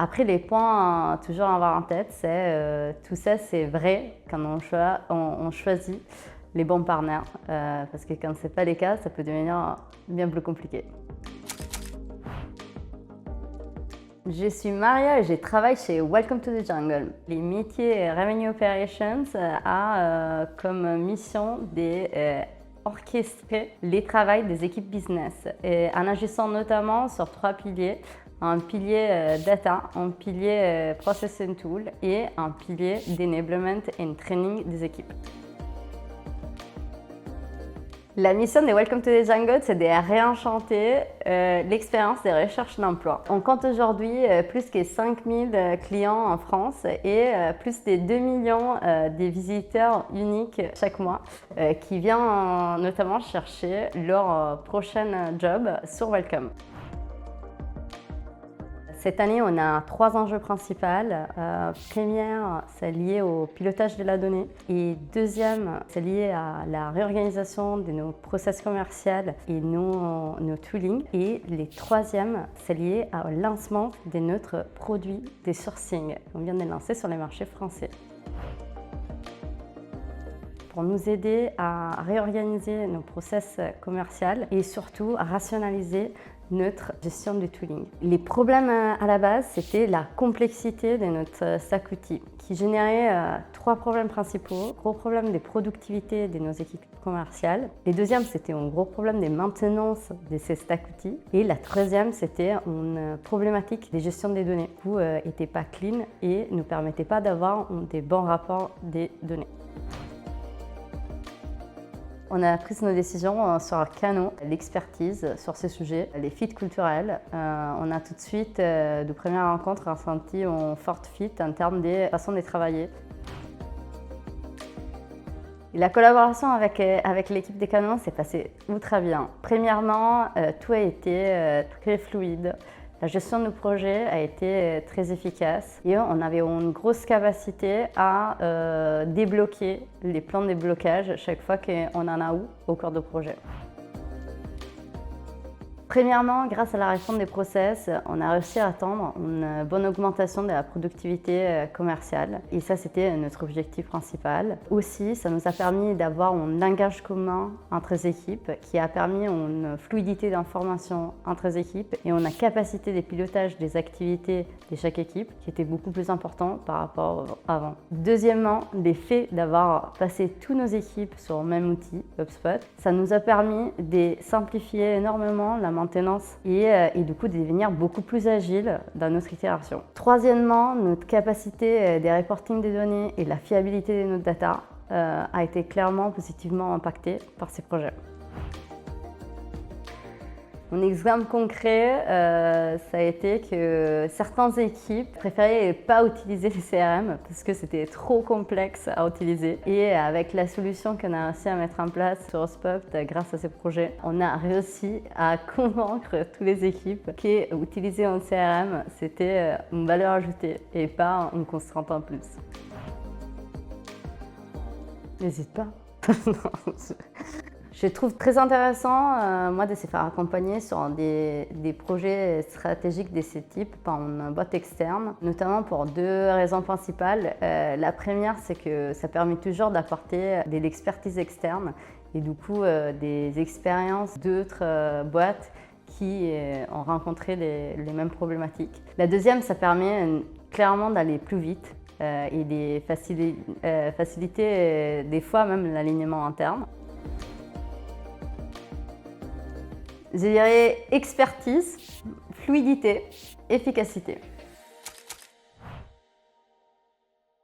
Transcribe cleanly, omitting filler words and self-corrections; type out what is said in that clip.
Après, les points toujours à avoir en tête, c'est tout ça, c'est vrai quand on choisit les bons partenaires. Parce que quand ce n'est pas le cas, ça peut devenir bien plus compliqué. Je suis Maria et je travaille chez Welcome to the Jungle. Les métiers Revenue Operations a comme mission d'orchestrer les travaux des équipes business en agissant notamment sur 3 piliers. Un pilier data, un pilier process and tool et un pilier d'enablement and training des équipes. La mission de Welcome to the Jungle, c'est de réenchanter l'expérience des recherches d'emploi. On compte aujourd'hui plus que 5000 clients en France et plus de 2 millions de visiteurs uniques chaque mois qui viennent notamment chercher leur prochain job sur Welcome. Cette année, on a 3 enjeux principaux. Première, c'est lié au pilotage de la donnée. Et deuxième, c'est lié à la réorganisation de nos process commerciaux et nos tooling. Et le troisième, c'est lié au lancement de notre produit de sourcing qu'on vient de lancer sur les marchés français. Pour nous aider à réorganiser nos process commerciaux et surtout à rationaliser notre gestion du tooling. Les problèmes à la base, c'était la complexité de notre stack outil qui générait 3 problèmes principaux. Gros problème de productivité de nos équipes commerciales. Le deuxième, c'était un gros problème de maintenance de ces stack outils. Et la troisième, c'était une problématique de gestion des données qui n'était pas clean et ne permettait pas d'avoir des bons rapports des données. On a pris nos décisions sur Kano, l'expertise sur ces sujets, les fits culturels. On a tout de suite, de première rencontre, ressenti un fort fit en termes de façon de travailler. La collaboration avec l'équipe des Kano s'est passée ultra bien. Premièrement, tout a été très fluide. La gestion du projet a été très efficace et on avait une grosse capacité à débloquer les plans de blocage chaque fois qu'on en a au cours du projet. Premièrement, grâce à la réforme des process, on a réussi à atteindre une bonne augmentation de la productivité commerciale et ça, c'était notre objectif principal. Aussi, ça nous a permis d'avoir un langage commun entre les équipes qui a permis une fluidité d'information entre les équipes et une capacité de pilotage des activités de chaque équipe qui était beaucoup plus important par rapport à avant. Deuxièmement, le fait d'avoir passé toutes nos équipes sur le même outil, HubSpot, ça nous a permis de simplifier énormément la maintenance et du coup de devenir beaucoup plus agile dans notre itération. Troisièmement, notre capacité de reporting des données et la fiabilité de notre data a été clairement positivement impactée par ces projets. Un exemple concret, ça a été que certaines équipes préféraient pas utiliser les CRM parce que c'était trop complexe à utiliser. Et avec la solution qu'on a réussi à mettre en place sur HubSpot grâce à ces projets, on a réussi à convaincre toutes les équipes qu'utiliser un CRM, c'était une valeur ajoutée et pas une contrainte en plus. N'hésite pas. Je trouve très intéressant, moi, de se faire accompagner sur des projets stratégiques de ce type par une boîte externe, notamment pour 2 raisons principales. La première, c'est que ça permet toujours d'apporter de l'expertise externe et du coup des expériences d'autres boîtes qui ont rencontré les mêmes problématiques. La deuxième, ça permet clairement d'aller plus vite et de faciliter des fois même l'alignement interne. Je dirais expertise, fluidité, efficacité.